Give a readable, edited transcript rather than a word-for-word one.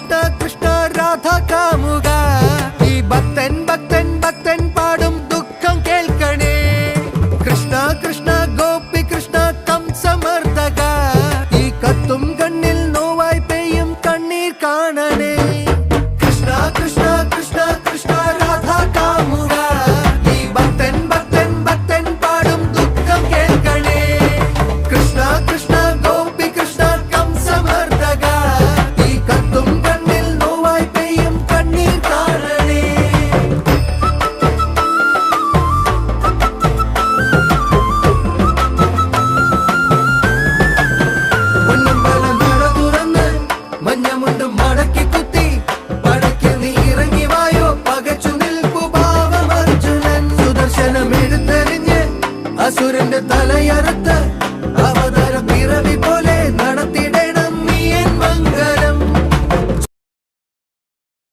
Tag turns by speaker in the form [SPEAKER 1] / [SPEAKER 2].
[SPEAKER 1] കൃഷ്ണ കൃഷ്ണ രാധ കാമുക ഈ ഭക്തൻ ഭക്തൻ ഭക്തൻ പാടും ദുഃഖം കേൾക്കണേ കൃഷ്ണ കൃഷ്ണ ഗോപി കൃഷ്ണ കംസമർദ്ദക ഈ കത്തും കണ്ണിൽ നോവായി പെയ്യും കണ്ണീർ കാണണേ കൃഷ്ണ കൃഷ്ണ കൃഷ്ണ കൃഷ്ണ രാധ കാമുക ഈ ഭക്തൻ ഭക്തൻ ഭക്തൻ പാടും ദുഃഖം കേൾക്കണേ കൃഷ്ണ കൃഷ്ണ ഗോപി കൃഷ്ണ കംസമർദ്ദക ഈ കത്തും കണ്ണിൽ നോവായി പെയ്യും കണ്ണീർ കാണണേ പൊന്നമ്പലം നട തുറന്ന് മഞ്ഞമുണ്ടും മടക്കി കുത്തി പടയ്ക്ക് നീ ഇറങ്ങി വായോ പകച്ചു നിൽപ്പു ഭാവം അർജുനൻ സുദർശനം എടുത്തെറിഞ്ഞ് അസുരന്റെ തലയറുത്ത്